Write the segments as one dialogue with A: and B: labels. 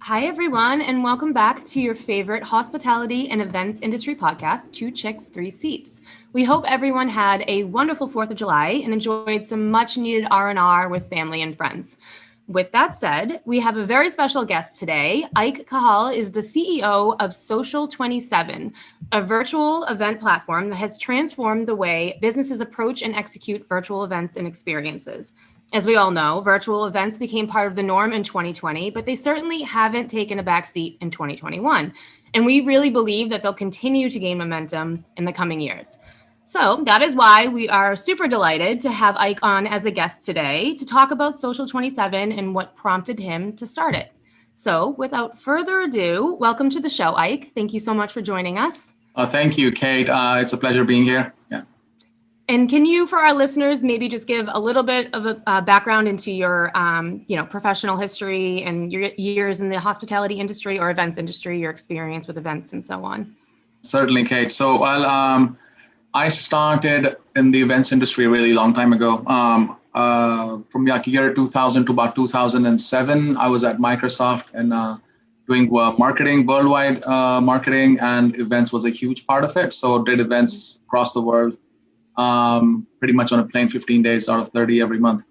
A: Hi, everyone, and welcome back to your favorite hospitality and events industry podcast, Two Chicks, Three Seats. We hope everyone had a wonderful 4th of July and enjoyed some much-needed R&R with family and friends. With that said, we have a very special guest today. Ike Kehal is the CEO of Social27, a virtual event platform that has transformed the way businesses approach and execute virtual events and experiences. As we all know, virtual events became part of the norm in 2020, but they certainly haven't taken a backseat in 2021. And we really believe that they'll continue to gain momentum in the coming years. So that is why we are super delighted to have Ike on as a guest today to talk about Social27 and what prompted him to start it. So without further ado, welcome to the show, Ike. Thank you so much for joining us.
B: Thank you, Kate. It's a pleasure being here. Yeah.
A: And can you, for our listeners, maybe just give a little bit of a background into your, professional history and your years in the hospitality industry or events industry, your experience with events and so on?
B: Certainly, Kate. So, I started in the events industry a really long time ago. From like year 2000 to about 2007, I was at Microsoft and doing marketing, worldwide marketing, and events was a huge part of it. So did events across the world. Pretty much on a plane 15 days out of 30 every month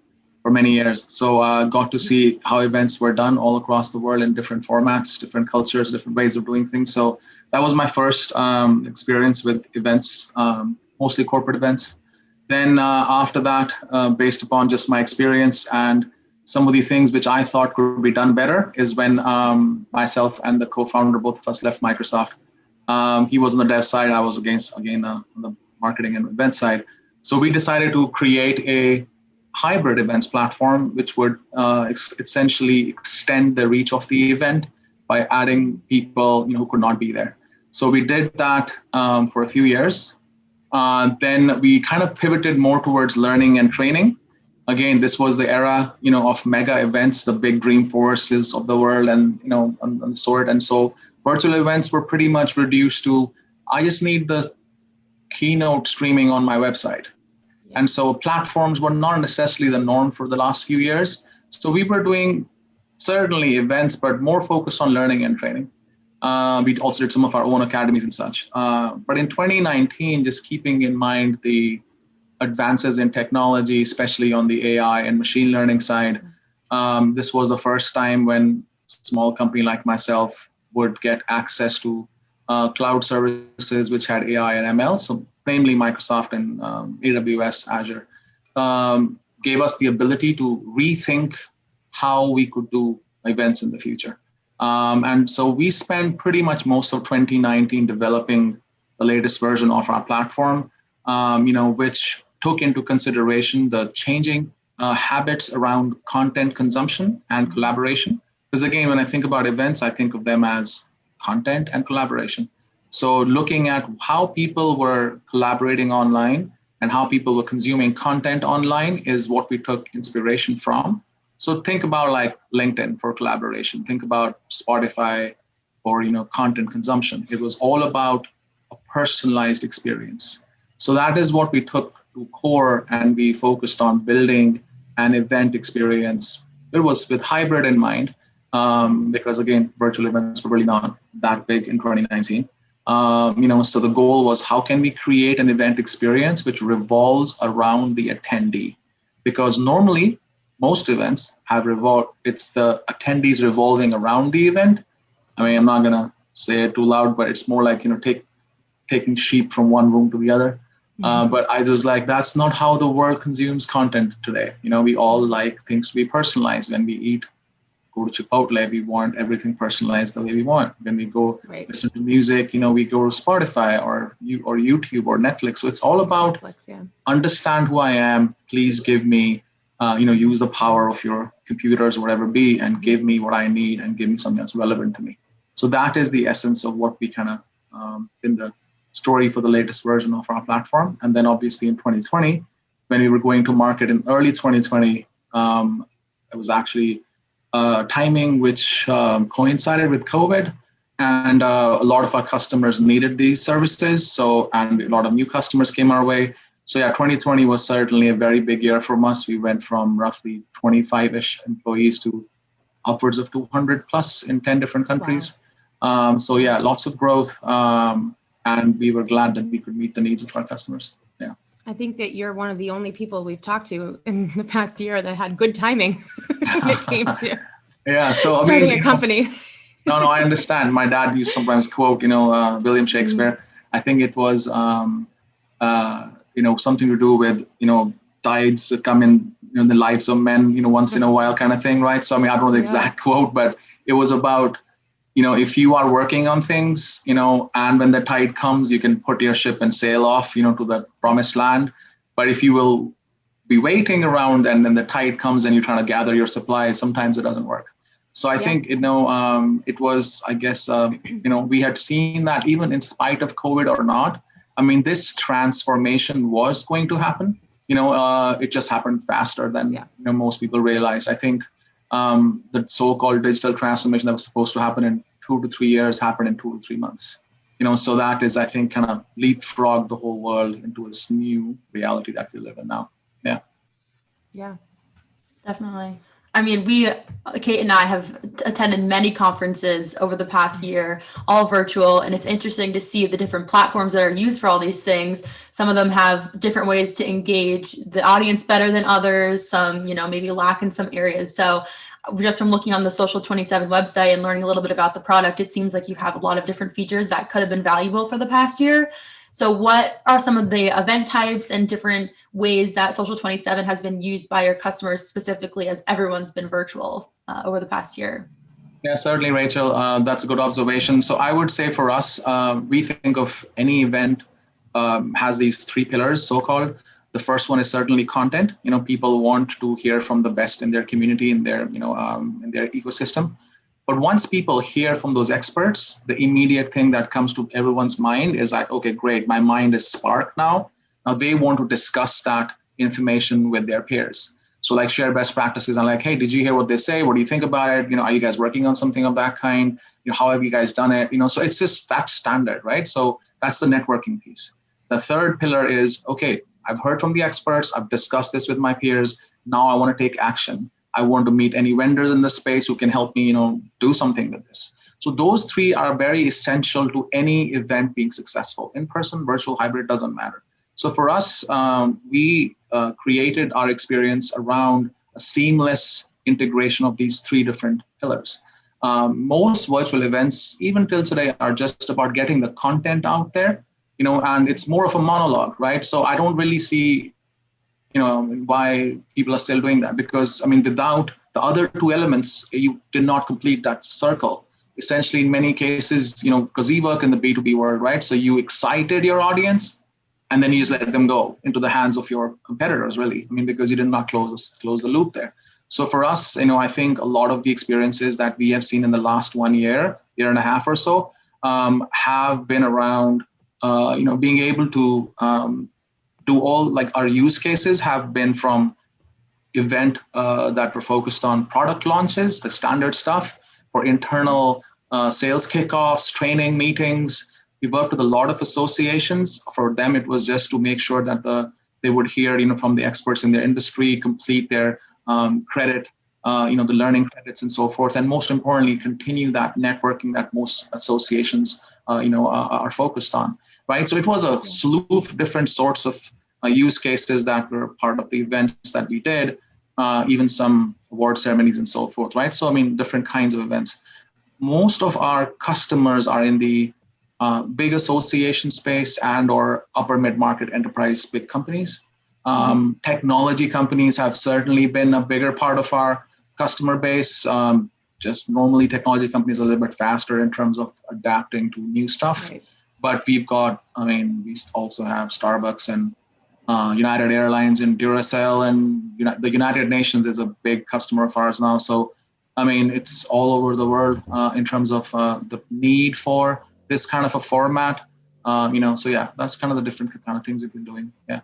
B: for many years. So got to see how events were done all across the world in different formats, different cultures, different ways of doing things. So that was my first experience with events, mostly corporate events. Then after that, based upon just my experience and some of the things which I thought could be done better is when myself and the co-founder, both of us left Microsoft. He was on the dev side, I was on the marketing and event side. So we decided to create a hybrid events platform, which would essentially extend the reach of the event by adding people who could not be there. So we did that for a few years. Then we kind of pivoted more towards learning and training. Again, this was the era, of mega events, the big Dreamforces of the world, and and sort. And so virtual events were pretty much reduced to, I just need the keynote streaming on my website. Yeah. And so platforms were not necessarily the norm for the last few years. So we were doing certainly events, but more focused on learning and training. We also did some of our own academies and such. But in 2019, just keeping in mind the advances in technology, especially on the AI and machine learning side, this was the first time when a small company like myself would get access to cloud services which had AI and ML, so namely Microsoft and AWS, Azure, gave us the ability to rethink how we could do events in the future. And so we spent pretty much most of 2019 developing the latest version of our platform, which took into consideration the changing habits around content consumption and collaboration. Because again, when I think about events, I think of them as content and collaboration. So looking at how people were collaborating online and how people were consuming content online is what we took inspiration from. So think about like LinkedIn for collaboration. Think about Spotify for content consumption. It was all about a personalized experience. So that is what we took to core, and we focused on building an event experience. It was with hybrid in mind. Because again, virtual events were really not that big in 2019. So the goal was, how can we create an event experience which revolves around the attendee? Because normally most events it's the attendees revolving around the event. I mean, I'm not gonna say it too loud, but it's more like, taking sheep from one room to the other. But I was like, that's not how the world consumes content today. We all like things to be personalized. When we eat, go to Chipotle, we want everything personalized the way we want. When we go listen to music, we go to Spotify or YouTube or Netflix. So it's all about understand who I am. Please give me, use the power of your computers or whatever be, and give me what I need and give me something that's relevant to me. So that is the essence of what we kind of in the story for the latest version of our platform. And then obviously in 2020, when we were going to market in early 2020, it was actually timing which coincided with COVID, and a lot of our customers needed these services. And a lot of new customers came our way. So yeah, 2020 was certainly a very big year for us. We went from roughly 25-ish employees to upwards of 200 plus in 10 different countries. So yeah, lots of growth. And we were glad that we could meet the needs of our customers. Yeah.
A: I think that you're one of the only people we've talked to in the past year that had good timing when it came to starting a company.
B: No, I understand. My dad used to sometimes quote, William Shakespeare. I think it was, something to do with, tides come in, the lives of men, once in a while kind of thing, right? So, I mean, I don't know the exact quote, but it was about, if you are working on things, and when the tide comes, you can put your ship and sail off, to the promised land. But if you will be waiting around and then the tide comes and you're trying to gather your supplies, sometimes it doesn't work. So I think, it was, I guess, we had seen that even in spite of COVID or not, I mean, this transformation was going to happen. It just happened faster than most people realize. I think the so-called digital transformation that was supposed to happen in 2 to 3 years happened in 2 to 3 months. So that is, I think, kind of leapfrogged the whole world into this new reality that we live in now. Yeah.
A: Yeah,
C: definitely. I mean, Kate and I have attended many conferences over the past year, all virtual, and it's interesting to see the different platforms that are used for all these things. Some of them have different ways to engage the audience better than others. Some, maybe lack in some areas. So just from looking on the Social27 website and learning a little bit about the product, it seems like you have a lot of different features that could have been valuable for the past year. So what are some of the event types and different ways that Social27 has been used by your customers specifically as everyone's been virtual over the past year?
B: Yeah, certainly, Rachel. That's a good observation. So I would say for us, we think of any event has these 3 pillars, so-called. The first one is certainly content. People want to hear from the best in their community, in their, in their ecosystem. But once people hear from those experts, the immediate thing that comes to everyone's mind is like, okay, great, my mind is sparked now. Now they want to discuss that information with their peers. So like share best practices and like, hey, did you hear what they say? What do you think about it? Are you guys working on something of that kind? How have you guys done it? So it's just that standard, right? So that's the networking piece. The third pillar is, okay, I've heard from the experts. I've discussed this with my peers. Now I want to take action. I want to meet any vendors in the space who can help me, do something with this. So those 3 are very essential to any event being successful. In person, virtual, hybrid, doesn't matter. So for us, we created our experience around a seamless integration of these 3 different pillars. Most virtual events, even till today, are just about getting the content out there, and it's more of a monologue, right? So I don't really see why people are still doing that, because without the other 2 elements, you did not complete that circle. Essentially, in many cases, because we work in the B2B world, right? So you excited your audience, and then you just let them go into the hands of your competitors, really. Because you did not close the loop there. So for us, I think a lot of the experiences that we have seen in the last 1 year and a half or so, have been around, being able to do all, like our use cases have been from event that were focused on product launches, the standard stuff, for internal sales kickoffs, training meetings. We worked with a lot of associations. For them, it was just to make sure that they would hear, from the experts in their industry, complete their credit, the learning credits and so forth. And most importantly, continue that networking that most associations, are focused on, right? So it was a slew of different sorts of use cases that were part of the events that we did, even some award ceremonies and so forth, right? So, different kinds of events. Most of our customers are in the big association space and or upper mid-market enterprise big companies. Technology companies have certainly been a bigger part of our customer base. Just normally technology companies are a little bit faster in terms of adapting to new stuff. Right. But we've got, we also have Starbucks and United Airlines and Duracell, and the United Nations is a big customer of ours now. So, it's all over the world in terms of the need for this kind of a format. So yeah, that's kind of the different kind of things we've been doing. Yeah.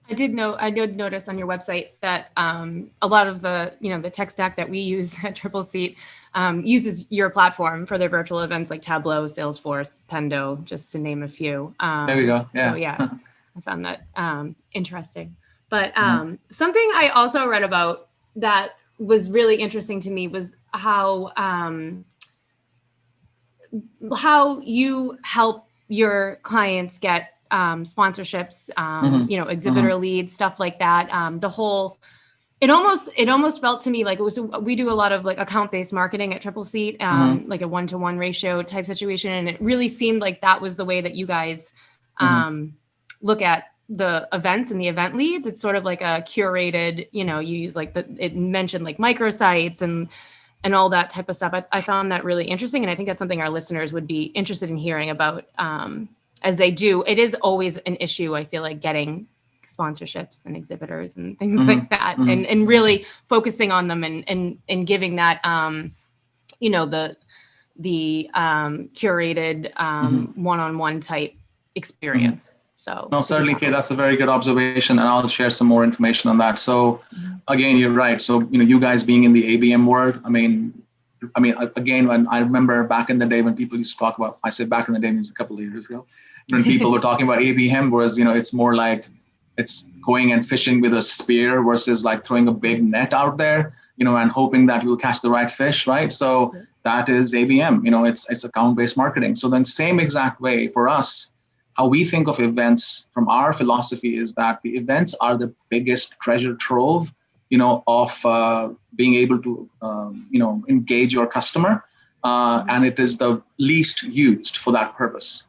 A: I did notice on your website that a lot of the, the tech stack that we use at Tripleseat uses your platform for their virtual events like Tableau, Salesforce, Pendo, just to name a few.
B: There we go. Yeah.
A: So yeah, I found that interesting. But something I also read about that was really interesting to me was you help your clients get sponsorships, exhibitor leads, stuff like that. It almost felt to me like we do a lot of like account-based marketing at Tripleseat, like a 1-to-1 ratio type situation. And it really seemed like that was the way that you guys look at the events and the event leads. It's sort of like a curated, you use like it mentioned like microsites and all that type of stuff. I found that really interesting. And I think that's something our listeners would be interested in hearing about as they do. It is always an issue, I feel like, getting sponsorships and exhibitors and things like that, and really focusing on them and giving that, the curated one-on-one type experience. So
B: no, certainly, Kate, that's a very good observation, and I'll share some more information on that. So again, you're right. So, you guys being in the ABM world, I mean, again, when I remember back in the day when people used to talk about, I say back in the day means a couple of years ago, when people were talking about ABM, whereas, it's more like it's going and fishing with a spear versus like throwing a big net out there, and hoping that you'll catch the right fish, right? So that is ABM, it's account-based marketing. So then same exact way for us, how we think of events from our philosophy is that the events are the biggest treasure trove, of being able to, engage your customer. And it is the least used for that purpose.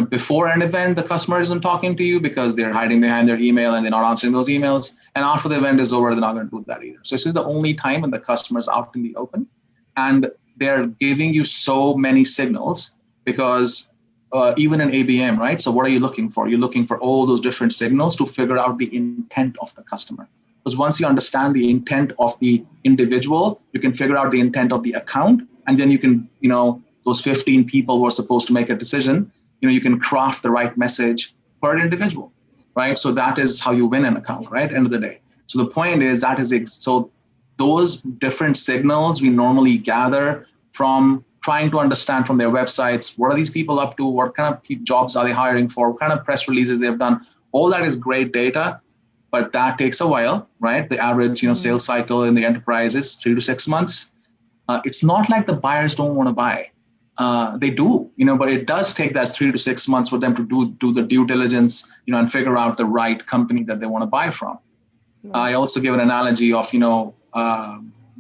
B: Before an event, the customer isn't talking to you because they're hiding behind their email and they're not answering those emails. And after the event is over, they're not going to do that either. So this is the only time when the customer's out in the open and they're giving you so many signals because even in ABM, right? So what are you looking for? You're looking for all those different signals to figure out the intent of the customer. Because once you understand the intent of the individual, you can figure out the intent of the account. And then you can, those 15 people who are supposed to make a decision, you can craft the right message per individual, right? So that is how you win an account, right? End of the day. So the point is so those different signals we normally gather from trying to understand from their websites, what are these people up to? What kind of jobs are they hiring for? What kind of press releases they've done? All that is great data, but that takes a while, right? The average, sales cycle in the enterprise is 3 to 6 months. It's not like the buyers don't want to buy. They do, but it does take that 3 to 6 months for them to do the due diligence, and figure out the right company that they want to buy from. I also give an analogy of,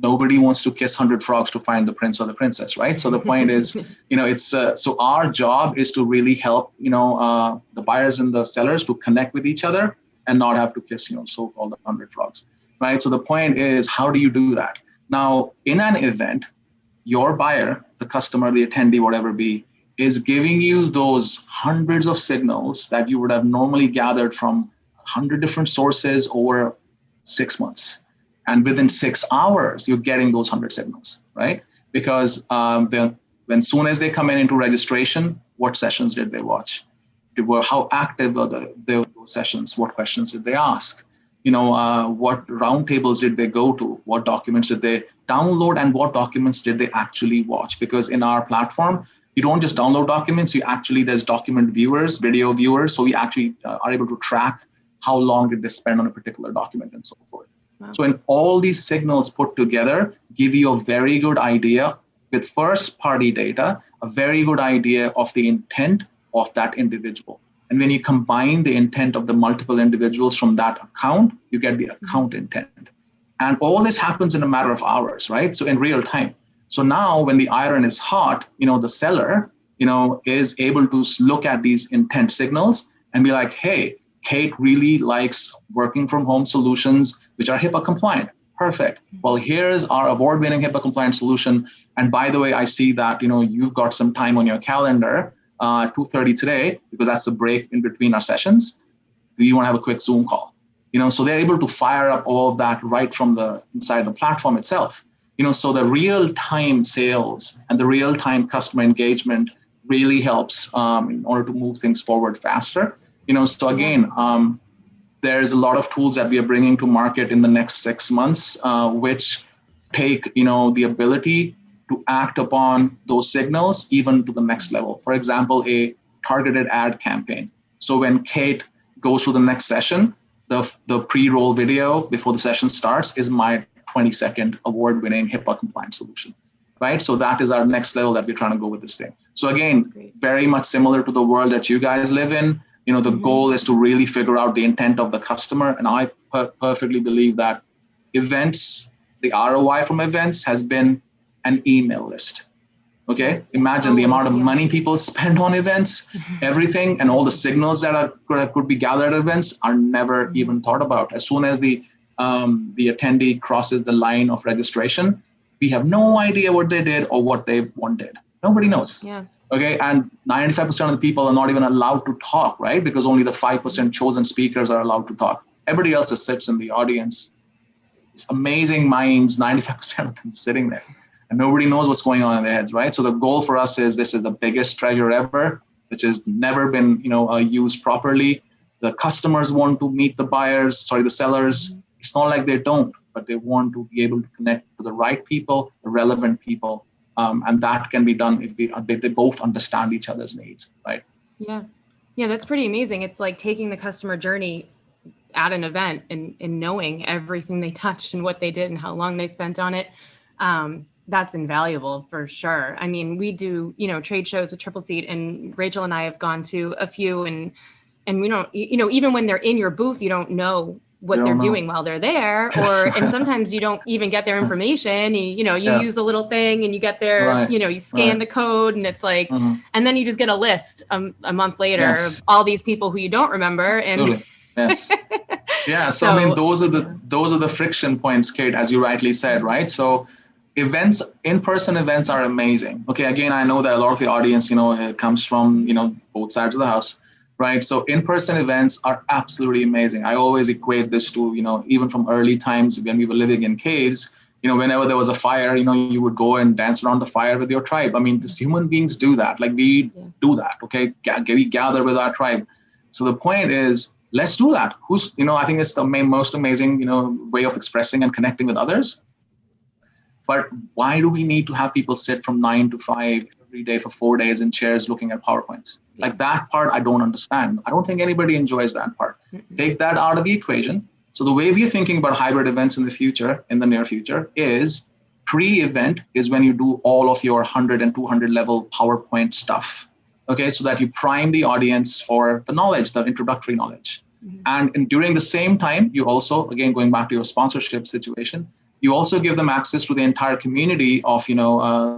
B: nobody wants to kiss 100 frogs to find the prince or the princess, right? So the point is, it's so our job is to really help, the buyers and the sellers to connect with each other and not have to kiss, so-called 100 frogs, right? So the point is, how do you do that? Now, in an event, your buyer, the customer, the attendee, whatever it be, is giving you those hundreds of signals that you would have normally gathered from 100 different sources over 6 months. And within 6 hours, you're getting those 100 signals, right? Because when soon as they come into registration, what sessions did they watch? How active were those sessions? What questions did they ask? What roundtables did they go to? What documents did they download? And what documents did they actually watch? Because in our platform, you don't just download documents. There's document viewers, video viewers. So we actually are able to track how long did they spend on a particular document and so forth. Wow. So in all these signals put together, give you a very good idea with first party data, a very good idea of the intent of that individual. And when you combine the intent of the multiple individuals from that account, you get the account intent. And all this happens in a matter of hours, right? So in real time. So now when the iron is hot, the seller, is able to look at these intent signals and be like, hey, Kate really likes working from home solutions, which are HIPAA compliant. Perfect. Well, here's our award-winning HIPAA compliant solution. And by the way, I see that, you've got some time on your calendar, 2:30 today, because that's the break in between our sessions. Do you want to have a quick Zoom call? So they're able to fire up all of that right from the inside the platform itself. So the real-time sales and the real-time customer engagement really helps in order to move things forward faster. So again, there's a lot of tools that we are bringing to market in the next 6 months, which take, the ability to act upon those signals even to the next level. For example, a targeted ad campaign. So when Kate goes to the next session, the pre-roll video before the session starts is my 20-second award-winning HIPAA compliant solution, right? So that is our next level that we're trying to go with this thing. So again, very much similar to the world that you guys live in. The goal is to really figure out the intent of the customer. And I perfectly believe that events, the ROI from events has been an email list. Okay, imagine the amount of money people spend on events, everything, and all the signals that could be gathered at events are never even thought about. As soon as the attendee crosses the line of registration, we have no idea what they did or what they wanted. Nobody knows.
A: Yeah.
B: Okay, and 95% of the people are not even allowed to talk, right? Because only the 5% chosen speakers are allowed to talk. Everybody else just sits in the audience. It's amazing minds, 95% of them sitting there. And nobody knows what's going on in their heads, right? So the goal for us is this is the biggest treasure ever, which has never been, used properly. The customers want to meet the sellers. It's not like they don't, but they want to be able to connect to the right people, the relevant people. And that can be done if they both understand each other's needs, right?
A: Yeah. Yeah, that's pretty amazing. It's like taking the customer journey at an event and knowing everything they touched and what they did and how long they spent on it. That's invaluable for sure. I mean, we do, trade shows with Tripleseat, and Rachel and I have gone to a few, and we don't, even when they're in your booth, you don't know what they're doing while they're there, and sometimes you don't even get their information. You use a little thing and you get their, you scan the code, and it's like, and then you just get a list a month later of all these people who you don't remember. And
B: yes. Yeah. So I mean, those are the friction points, Kate, as you rightly said, right? So events, in-person events are amazing. Okay. Again, I know that a lot of the audience, it comes from, both sides of the house, right? So in-person events are absolutely amazing. I always equate this to, even from early times when we were living in caves, whenever there was a fire, you would go and dance around the fire with your tribe. I mean, these human beings do that. Like we do that. Okay. We gather with our tribe. So the point is, let's do that. I think it's the most amazing, way of expressing and connecting with others. But why do we need to have people sit from 9 to 5 every day for 4 days in chairs looking at PowerPoints? Like that part, I don't understand. I don't think anybody enjoys that part. Take that out of the equation. So the way we're thinking about hybrid events in the near future, is pre-event is when you do all of your 100 and 200 level PowerPoint stuff. Okay, so that you prime the audience for the knowledge, the introductory knowledge. And during the same time, you also, again, going back to your sponsorship situation, you also give them access to the entire community of,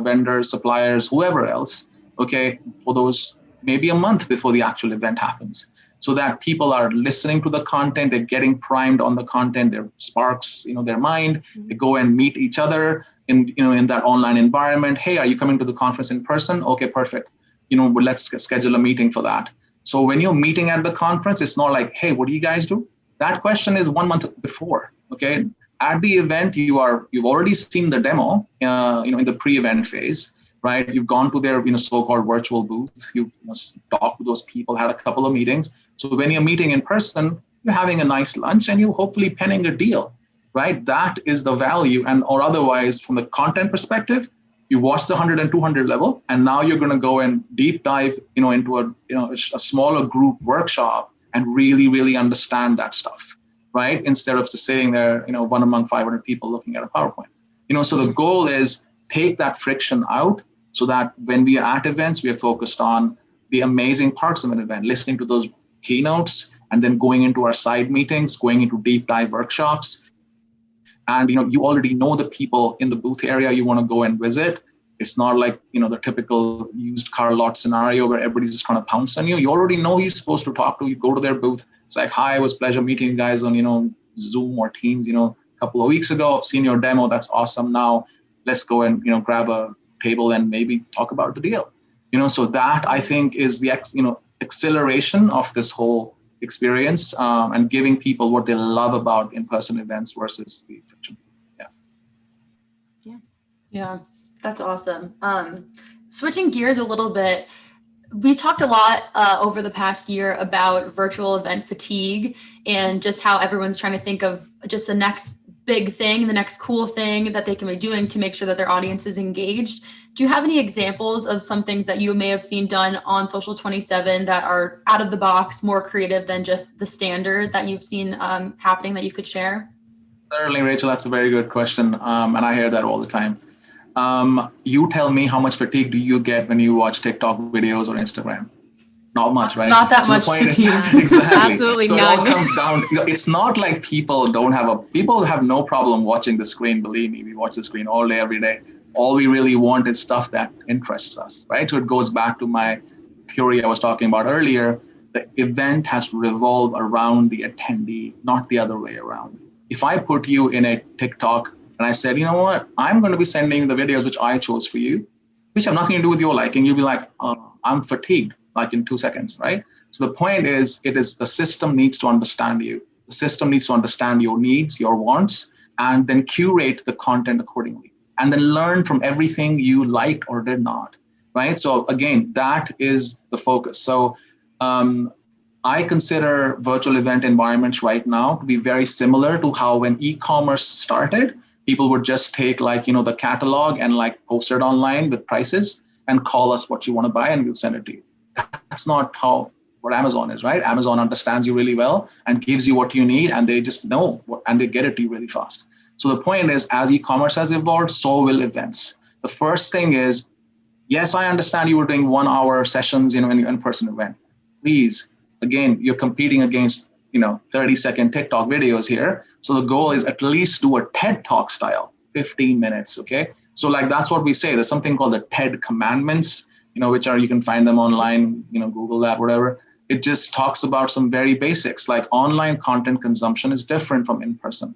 B: vendors, suppliers, whoever else, okay, for those maybe a month before the actual event happens, so that people are listening to the content, they're getting primed on the content, there sparks, their mind, they go and meet each other in that online environment. Hey, are you coming to the conference in person? Okay, perfect. Let's schedule a meeting for that. So when you're meeting at the conference, it's not like, hey, what do you guys do? That question is 1 month before, okay? At the event, you've already seen the demo, in the pre-event phase, right? You've gone to their, so-called virtual booth. You've talked to those people, had a couple of meetings. So when you're meeting in person, you're having a nice lunch and you're hopefully penning a deal, right? That is the value. Or otherwise, from the content perspective, you watch the 100 and 200 level, and now you're going to go and deep dive, into a smaller group workshop and really, really understand that stuff. Right? Instead of just sitting there, one among 500 people looking at a PowerPoint. So the goal is take that friction out so that when we are at events, we are focused on the amazing parts of an event, listening to those keynotes, and then going into our side meetings, going into deep dive workshops. And, you already know the people in the booth area you want to go and visit. It's not like, the typical used car lot scenario where everybody's just trying to pounce on you. You already know who you're supposed to talk to. You go to their booth. It's like, hi, it was a pleasure meeting you guys on, Zoom or Teams, a couple of weeks ago. I've seen your demo. That's awesome. Now let's go and, grab a table and maybe talk about the deal. So that I think is the, acceleration of this whole experience, and giving people what they love about in-person events versus the friction.
C: Yeah, that's awesome. Switching gears a little bit, we talked a lot over the past year about virtual event fatigue and just how everyone's trying to think of just the next big thing, the next cool thing that they can be doing to make sure that their audience is engaged. Do you have any examples of some things that you may have seen done on Social27 that are out of the box, more creative than just the standard that you've seen happening that you could share?
B: Certainly, Rachel, that's a very good question. And I hear that all the time. You tell me, how much fatigue do you get when you watch TikTok videos or Instagram? Not much, right?
C: Not that
B: So
C: much
B: the point is
C: fatigue.
B: exactly.
A: Absolutely
B: So
A: none.
B: it all comes down. It's not like people have no problem watching the screen. Believe me, we watch the screen all day, every day. All we really want is stuff that interests us, right? So it goes back to my theory I was talking about earlier. The event has to revolve around the attendee, not the other way around. If I put you in a TikTok and I said, you know what, I'm going to be sending the videos which I chose for you, which have nothing to do with your liking, you'll be like, I'm fatigued, like in 2 seconds, right? So the point is, the system needs to understand you. The system needs to understand your needs, your wants, and then curate the content accordingly. And then learn from everything you liked or did not, right? So again, that is the focus. So I consider virtual event environments right now to be very similar to how when e-commerce started, people would just take the catalog and post it online with prices and call us what you want to buy and we'll send it to you. That's not what Amazon is, right? Amazon understands you really well and gives you what you need, and they just know and they get it to you really fast. So the point is, as e-commerce has evolved, so will events. The first thing is, yes, I understand you were doing 1 hour sessions, in an in-person event. Please, again, you're competing against 30-second TikTok videos here. So the goal is at least do a TED Talk style, 15 minutes, okay? So that's what we say. There's something called the TED commandments, which you can find them online, Google that, whatever. It just talks about some very basics, like online content consumption is different from in-person.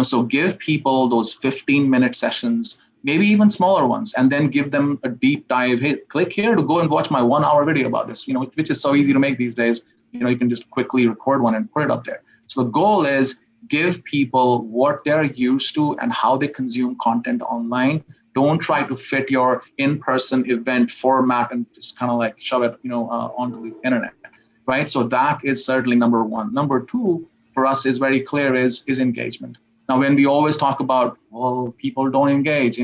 B: So give people those 15-minute sessions, maybe even smaller ones, and then give them a deep dive. Hey, click here to go and watch my 1 hour video about this, which is so easy to make these days. You can just quickly record one and put it up there. So the goal is give people what they're used to and how they consume content online. Don't try to fit your in-person event format and just kind of shove it, onto the internet, right? So that is certainly number one. Number two for us is very clear is engagement. Now, when we always talk about, well, people don't engage,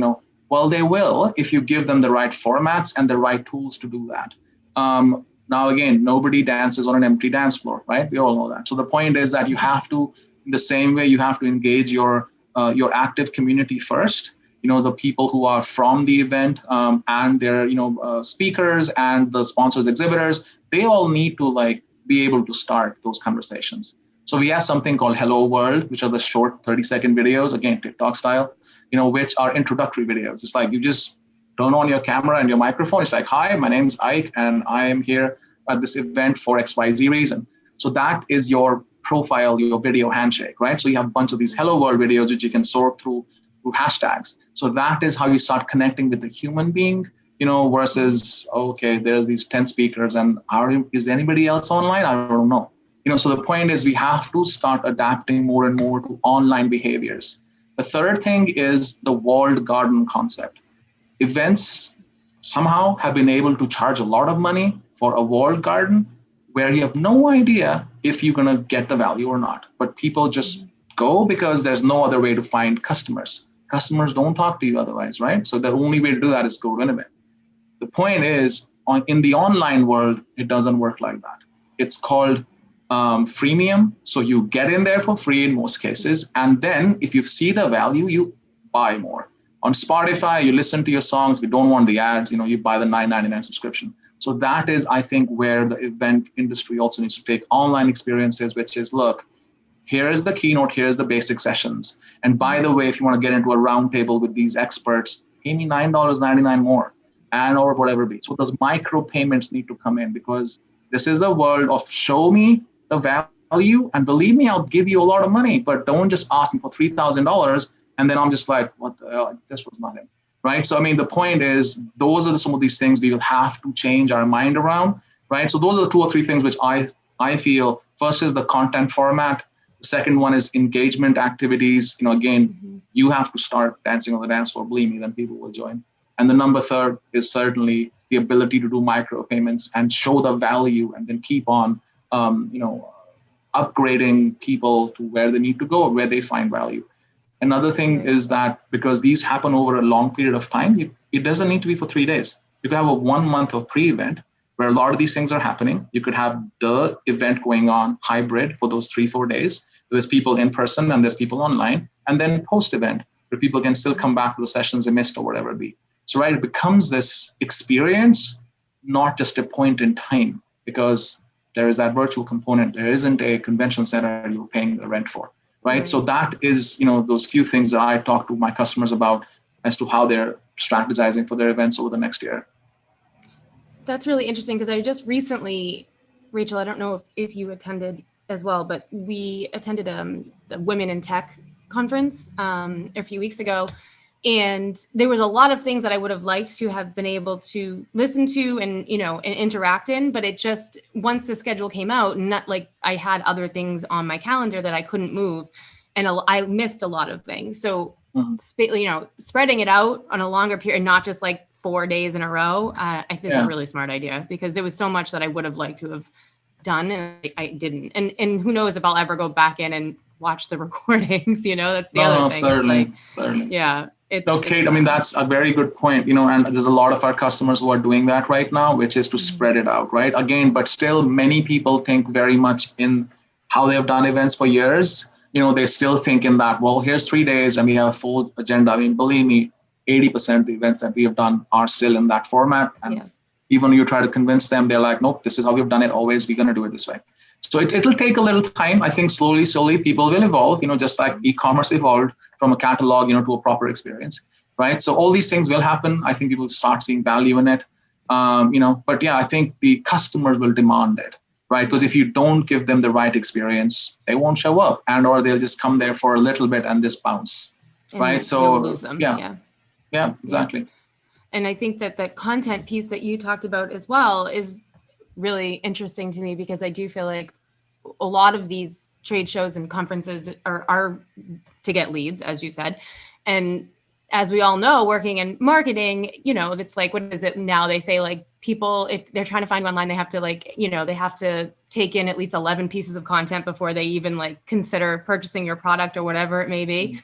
B: well, they will if you give them the right formats and the right tools to do that. Now, again, nobody dances on an empty dance floor, right? We all know that. So the point is that you have to, in the same way, you have to engage your active community first. The people who are from the event and their, speakers and the sponsors, exhibitors, they all need to be able to start those conversations. So we have something called Hello World, which are the short 30-second videos, again, TikTok style, which are introductory videos. It's like you just turn on your camera and your microphone. It's like, hi, my name's Ike, and I am here at this event for XYZ reason. So that is your profile, your video handshake, right? So you have a bunch of these Hello World videos, which you can sort through hashtags. So that is how you start connecting with the human being, versus, okay, there's these 10 speakers and is anybody else online? I don't know. So the point is we have to start adapting more and more to online behaviors. The third thing is the walled garden concept. Events somehow have been able to charge a lot of money for a walled garden where you have no idea if you're going to get the value or not. But people just go because there's no other way to find customers. Customers don't talk to you otherwise, right? So the only way to do that is go to an event. The point is, in the online world, it doesn't work like that. It's called freemium. So you get in there for free in most cases. And then if you see the value, you buy more. On Spotify, you listen to your songs. We don't want the ads. You buy the $9.99 subscription. So that is, I think, where the event industry also needs to take online experiences, which is, look, here is the keynote, here's the basic sessions. And by the way, if you want to get into a roundtable with these experts, pay me $9.99 more or whatever it be. So those micro payments need to come in, because this is a world of show me the value, and believe me, I'll give you a lot of money, but don't just ask me for $3,000 and then I'm just like, what the hell, this was nothing, right? So the point is, those are some of these things we will have to change our mind around, right? So those are the 2 or 3 things which I feel. First is the content format. The second one is engagement activities. Again, you have to start dancing on the dance floor, believe me, then people will join. And the number 3 is certainly the ability to do micro payments and show the value, and then keep on, upgrading people to where they need to go, where they find value. Another thing is that because these happen over a long period of time, it doesn't need to be for 3 days. You could have a 1 month of pre-event where a lot of these things are happening. You could have the event going on hybrid for those 3-4 days. There's people in person and there's people online. And then post-event, where people can still come back to the sessions they missed or whatever it be. So, right, it becomes this experience, not just a point in time, because there is that virtual component. There isn't a convention center you're paying the rent for, right? So that is, those few things that I talk to my customers about as to how they're strategizing for their events over the next year.
A: That's really interesting, because I just recently, Rachel, I don't know if you attended as well, but we attended the Women in Tech conference a few weeks ago. And there was a lot of things that I would have liked to have been able to listen to and interact in, but it just, once the schedule came out, not like I had other things on my calendar that I couldn't move, and I missed a lot of things. So, spreading it out on a longer period, not just like 4 days in a row, I think is a really smart idea, because there was so much that I would have liked to have done and I didn't. And who knows if I'll ever go back in and watch the recordings, that's the other thing.
B: Certainly.
A: Yeah.
B: Kate, I mean, that's a very good point, and there's a lot of our customers who are doing that right now, which is to spread it out, right? Again, but still many people think very much in how they've done events for years. They still think in that, well, here's 3 days and we have a full agenda. I mean, believe me, 80% of the events that we have done are still in that format. And even when you try to convince them, they're like, nope, this is how we've done it always. We're going to do it this way. So it'll take a little time. I think slowly people will evolve, just like e-commerce evolved from a catalog, to a proper experience, right? So all these things will happen. I think people will start seeing value in it, but yeah, I think the customers will demand it, right? Because if you don't give them the right experience, they won't show up, or they'll just come there for a little bit and just bounce, right? So
A: you'll lose them.
B: Yeah, exactly.
A: Yeah. And I think that the content piece that you talked about as well is really interesting to me, because I do feel like a lot of these trade shows and conferences are to get leads, as you said. And as we all know, working in marketing, it's like, what is it now? They say like people, if they're trying to find online, they have to they have to take in at least 11 pieces of content before they even consider purchasing your product or whatever it may be,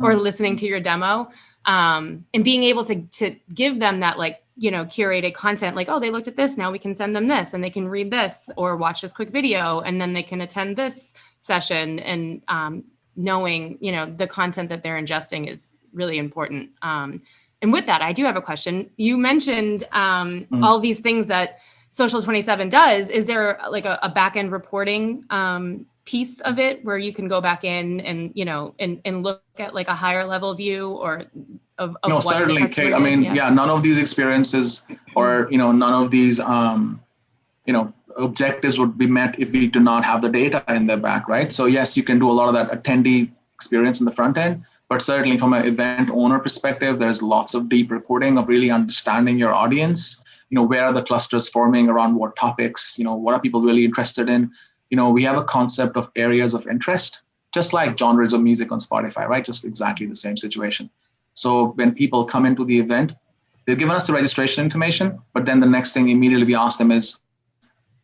A: or listening to your demo. And being able to give them that curated content, they looked at this, now we can send them this, and they can read this or watch this quick video, and then they can attend this session. And knowing, the content that they're ingesting is really important. And with that, I do have a question. You mentioned all these things that Social27 does. Is there a back-end reporting piece of it where you can go back in and and look at a higher level view or of
B: no,
A: what
B: certainly, Kate. I mean, none of these experiences or none of these objectives would be met if we do not have the data in the back, right? So yes, you can do a lot of that attendee experience in the front end, but certainly from an event owner perspective, there's lots of deep reporting of really understanding your audience. Where are the clusters forming around what topics? What are people really interested in? We have a concept of areas of interest, just like genres of music on Spotify, right? Just exactly the same situation. So when people come into the event, they've given us the registration information, but then the next thing immediately we ask them is,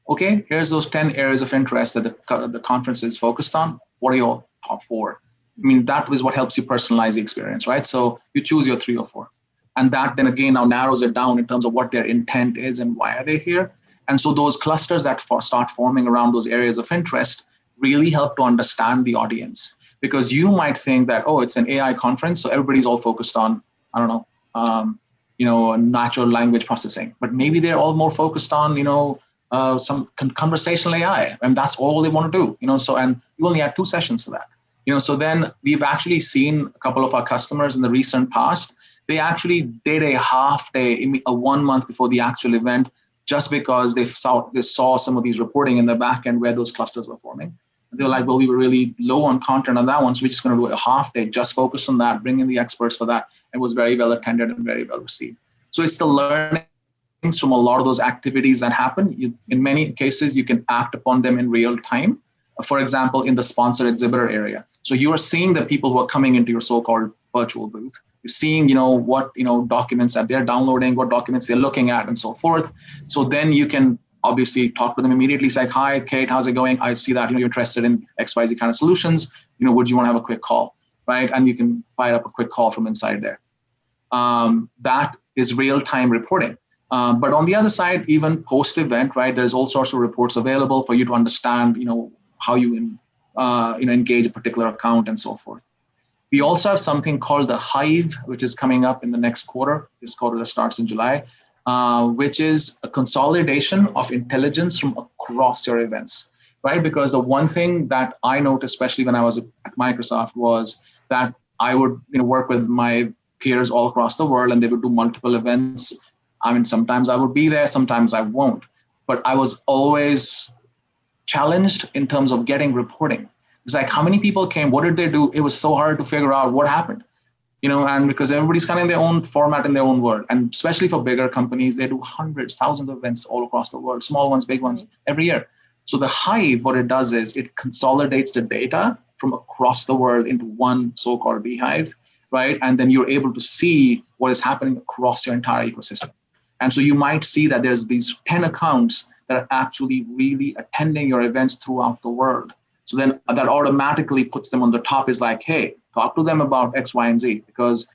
B: okay, here's those 10 areas of interest that the conference is focused on. What are your top 4? I mean, that is what helps you personalize the experience, right? So you choose your 3 or 4. And that then again now narrows it down in terms of what their intent is and why are they here. And so those clusters that start forming around those areas of interest really help to understand the audience. Because you might think that, oh, it's an AI conference, so everybody's all focused on, I don't know, natural language processing. But maybe they're all more focused on, some conversational AI, and that's all they want to do. So, and you only had 2 sessions for that. So then we've actually seen a couple of our customers in the recent past, they actually did a half day, 1 month before the actual event, just because they saw some of these reporting in the back end where those clusters were forming. And they were like, well, we were really low on content on that one, so we're just going to do a half day, just focus on that, bring in the experts for that. It was very well attended and very well received. So it's the learnings from a lot of those activities that happen. In many cases, you can act upon them in real time. For example, in the sponsored exhibitor area. So you are seeing the people who are coming into your so-called virtual booth. You're seeing, what, documents that they're downloading, what documents they're looking at, and so forth. So then you can obviously talk to them immediately. Say, hi, Kate, how's it going? I see that you're interested in XYZ kind of solutions. Would you want to have a quick call, right? And you can fire up a quick call from inside there. That is real-time reporting. But on the other side, even post-event, right, there's all sorts of reports available for you to understand, how you engage a particular account and so forth. We also have something called the Hive, which is coming up in the next quarter. This quarter that starts in July, which is a consolidation of intelligence from across your events, right? Because the one thing that I noticed, especially when I was at Microsoft, was that I would work with my peers all across the world, and they would do multiple events. I mean, sometimes I would be there, sometimes I won't. But I was always challenged in terms of getting reporting. It's like, how many people came? What did they do? It was so hard to figure out what happened, and because everybody's kind of in their own format, in their own world. And especially for bigger companies, they do hundreds, thousands of events all across the world, small ones, big ones, every year. So the Hive, what it does is it consolidates the data from across the world into one so-called beehive, right? And then you're able to see what is happening across your entire ecosystem. And so you might see that there's these 10 accounts that are actually really attending your events throughout the world. So then that automatically puts them on the top, is like, hey, talk to them about X, Y, and Z, because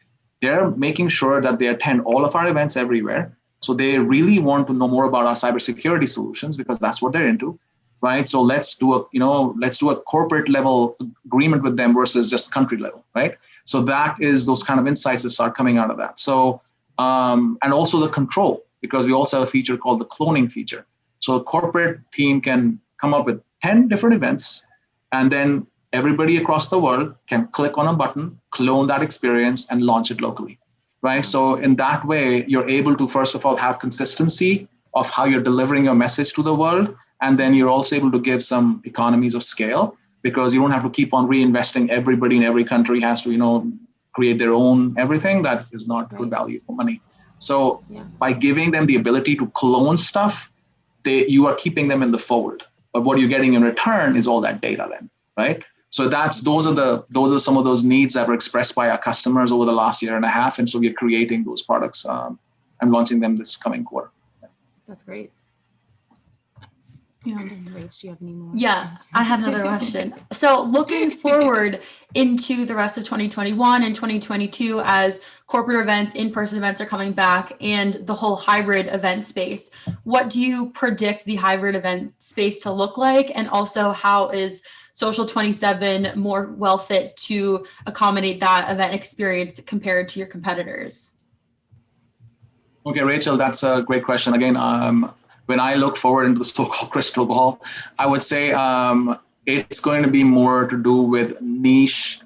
B: they're making sure that they attend all of our events everywhere. So they really want to know more about our cybersecurity solutions, because that's what they're into, right? So let's do a corporate level agreement with them versus just country level, right? So that is those kind of insights that start coming out of that. So, and also the control, because we also have a feature called the cloning feature. So a corporate team can come up with 10 different events, and then everybody across the world can click on a button, clone that experience, and launch it locally, right? So in that way, you're able to, first of all, have consistency of how you're delivering your message to the world. And then you're also able to give some economies of scale, because you don't have to keep on reinvesting. Everybody in every country has to, create their own everything. That is not good value for money. So by giving them the ability to clone stuff, you are keeping them in the fold. But what you're getting in return is all that data then, right? So those are some of those needs that were expressed by our customers over the last year and a half. And so we're creating those products and launching them this coming quarter.
A: That's great. Rach, do you have any more?
C: Yeah, I have another question. So looking forward into the rest of 2021 and 2022, as corporate events, in-person events are coming back, and the whole hybrid event space, what do you predict the hybrid event space to look like? And also, how is Social27 more well fit to accommodate that event experience compared to your competitors?
B: Okay, Rachel, that's a great question. Again, when I look forward into the so-called crystal ball, I would say it's going to be more to do with niche,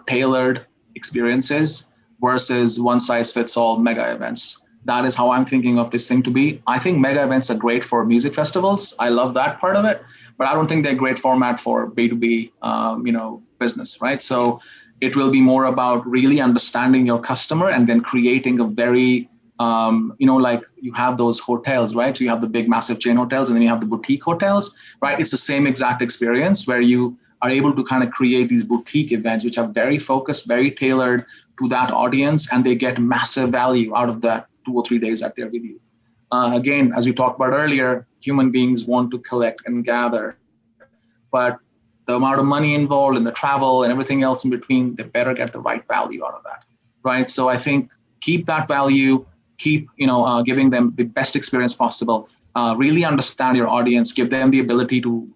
B: tailored experiences versus one-size-fits-all mega events. That is how I'm thinking of this thing to be. I think mega events are great for music festivals. I love that part of it, but I don't think they're a great format for B2B, business, right? So it will be more about really understanding your customer and then creating a very like you have those hotels, right? So you have the big, massive chain hotels, and then you have the boutique hotels, right? It's the same exact experience where you are able to kind of create these boutique events, which are very focused, very tailored to that audience, and they get massive value out of that 2 or 3 days that they're with you. Again, as we talked about earlier, human beings want to collect and gather, but the amount of money involved and the travel and everything else in between, they better get the right value out of that, right? So I think keep that value, keep giving them the best experience possible, really understand your audience, give them the ability to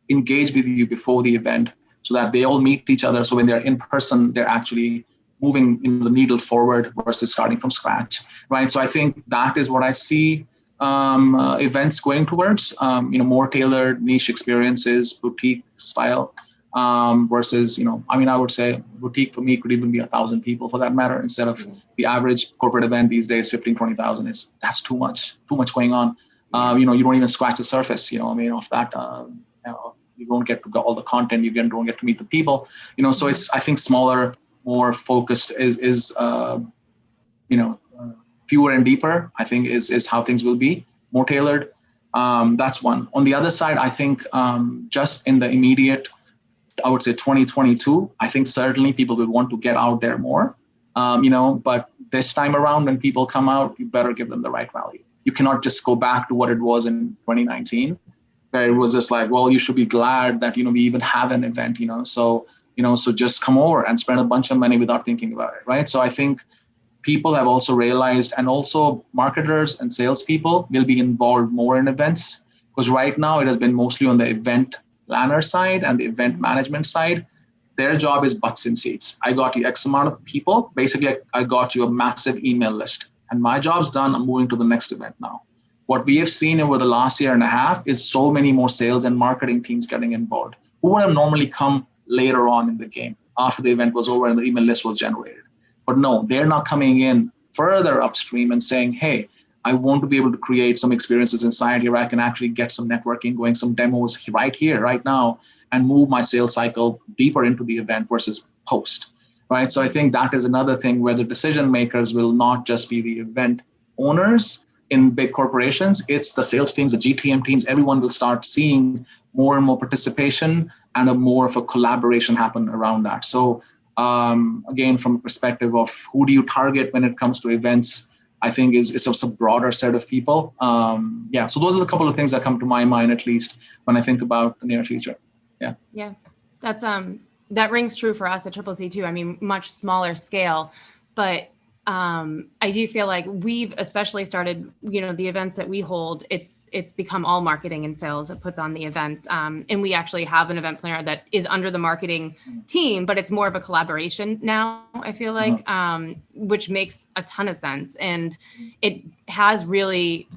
B: engage with you before the event so that they all meet each other. So when they're in person, they're actually moving the needle forward versus starting from scratch, right? So I think that is what I see events going towards, more tailored niche experiences, boutique style, versus, I would say boutique for me could even be 1,000 people for that matter, instead of the average corporate event these days, 15, 20,000. That's too much going on. You don't even scratch the surface, of that. You don't get to all the content, you don't get to meet the people, so it's, I think smaller, more focused is fewer and deeper, I think is how things will be, more tailored. That's one. On the other side, I think just in the immediate, I would say 2022, I think certainly people will want to get out there more, but this time around when people come out, you better give them the right value. You cannot just go back to what it was in 2019, where it was just like, well, you should be glad that, we even have an event, so just come over and spend a bunch of money without thinking about it, right? So I think people have also realized, and also marketers and salespeople will be involved more in events, because right now it has been mostly on the event planner side and the event management side, their job is butts in seats. I got you X amount of people. Basically, I got you a massive email list. And my job's done. I'm moving to the next event now. What we have seen over the last year and a half is so many more sales and marketing teams getting involved who would have normally come later on in the game after the event was over and the email list was generated. But no, they're not coming in further upstream and saying, hey, I want to be able to create some experiences inside here. I can actually get some networking going, some demos right here, right now, and move my sales cycle deeper into the event versus post, right? So I think that is another thing where the decision makers will not just be the event owners in big corporations, it's the sales teams, the GTM teams, everyone will start seeing more and more participation and a more of a collaboration happen around that. So again, from a perspective of who do you target when it comes to events, I think is a broader set of people. So those are the couple of things that come to my mind, at least when I think about the near future.
A: Yeah, that's that rings true for us at Tripleseat too. I mean, much smaller scale, but I do feel like we've especially started, the events that we hold, it's become all marketing and sales that puts on the events. And we actually have an event planner that is under the marketing team, but it's more of a collaboration now, I feel like, which makes a ton of sense. And it has really,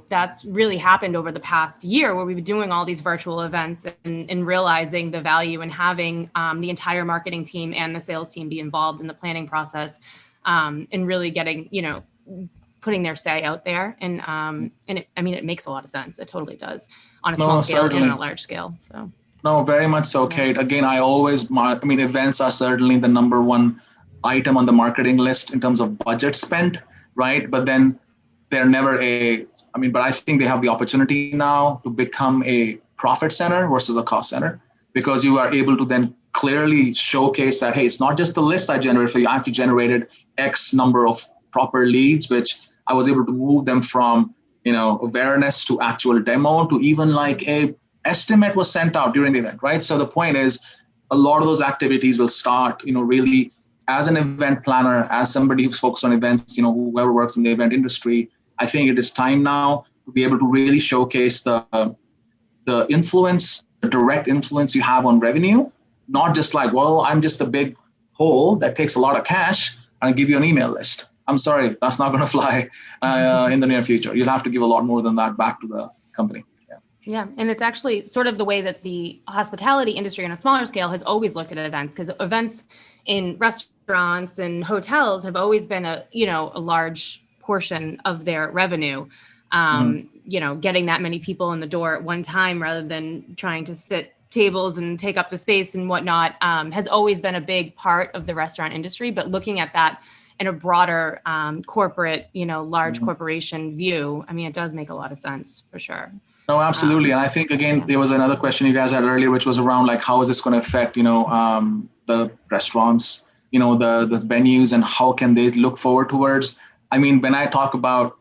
A: that's really happened over the past year where we've been doing all these virtual events and realizing the value in having the entire marketing team and the sales team be involved in the planning process. And really getting, putting their say out there. And it makes a lot of sense. It totally does on a small scale and on a large scale. So.
B: No, very much so, Kate. Again, events are certainly the number one item on the marketing list in terms of budget spent, right? But then they're never but I think they have the opportunity now to become a profit center versus a cost center, because you are able to then clearly showcase that, hey, it's not just the list I generated for you. I actually generated X number of proper leads, which I was able to move them from, awareness to actual demo to even like a estimate was sent out during the event, right? So the point is a lot of those activities will start, really as an event planner, as somebody who's focused on events, whoever works in the event industry, I think it is time now to be able to really showcase the influence, the direct influence you have on revenue. Not just like, well, I'm just a big hole that takes a lot of cash and I give you an email list. I'm sorry, that's not going to fly in the near future. You'll have to give a lot more than that back to the company.
A: Yeah, and it's actually sort of the way that the hospitality industry on a smaller scale has always looked at events, because events in restaurants and hotels have always been a large portion of their revenue. Getting that many people in the door at one time rather than trying to sit tables and take up the space and whatnot has always been a big part of the restaurant industry. But looking at that in a broader corporate, large corporation view, it does make a lot of sense for sure.
B: No, absolutely. And I think, again, there was another question you guys had earlier, which was around like, how is this going to affect, the restaurants, the venues, and how can they look forward towards? When I talk about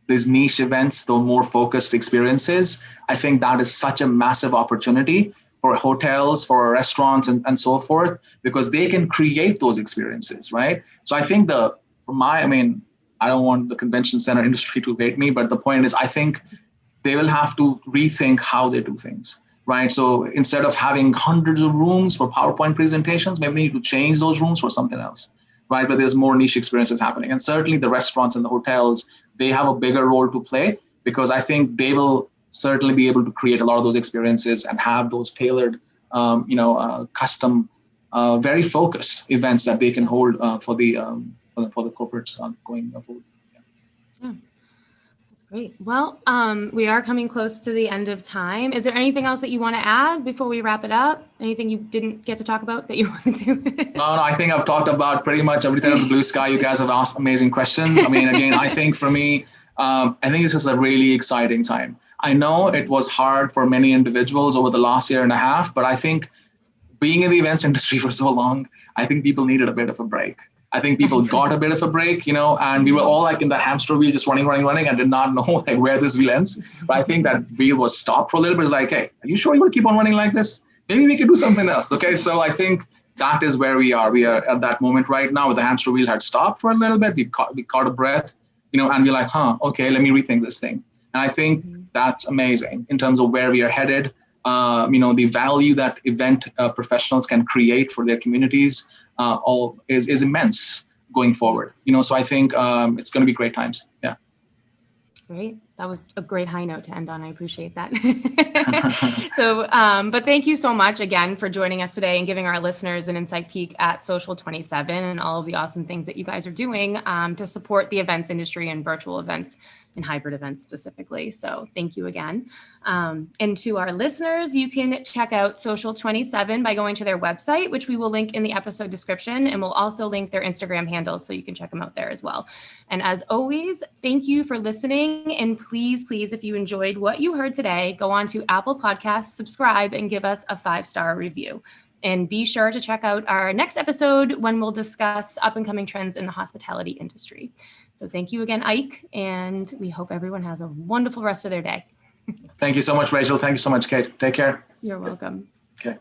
B: these niche events, the more focused experiences, I think that is such a massive opportunity for hotels, for restaurants, and so forth, because they can create those experiences, right? So I think I don't want the convention center industry to hate me, but the point is, I think they will have to rethink how they do things, right? So instead of having hundreds of rooms for PowerPoint presentations, maybe they need to change those rooms for something else, right? But there's more niche experiences happening. And certainly the restaurants and the hotels, they have a bigger role to play, because I think they will certainly be able to create a lot of those experiences and have those tailored, custom, very focused events that they can hold for the corporates going forward.
A: Yeah. Great. Well, we are coming close to the end of time. Is there anything else that you want to add before we wrap it up? Anything you didn't get to talk about that you wanted to?
B: No, I think I've talked about pretty much everything on the blue sky. You guys have asked amazing questions. Again, I think for me, I think this is a really exciting time. I know it was hard for many individuals over the last year and a half, but I think being in the events industry for so long, I think people needed a bit of a break. I think people got a bit of a break, and we were all like in that hamster wheel, just running, and did not know like where this wheel ends. But I think that wheel was stopped for a little bit. It's like, hey, are you sure you want to keep on running like this? Maybe we could do something else. Okay, so I think that is where we are. We are at that moment right now where the hamster wheel had stopped for a little bit. We caught a breath, and we're like, okay, let me rethink this thing. And I think that's amazing in terms of where we are headed. the value that event professionals can create for their communities all is immense going forward. So I think it's going to be great times. Yeah.
A: Great. That was a great high note to end on. I appreciate that. So, but thank you so much again for joining us today and giving our listeners an inside peek at Social27 and all of the awesome things that you guys are doing to support the events industry and virtual events and hybrid events specifically. So thank you again. And to our listeners, you can check out Social27 by going to their website, which we will link in the episode description, and we'll also link their Instagram handles so you can check them out there as well. And as always, thank you for listening. And please, if you enjoyed what you heard today, go on to Apple Podcasts, subscribe, and give us a 5-star review. And be sure to check out our next episode when we'll discuss up and coming trends in the hospitality industry. So thank you again, Ike, and we hope everyone has a wonderful rest of their day.
B: Thank you so much, Rachel. Thank you so much, Kate. Take care.
A: You're welcome.
B: Okay.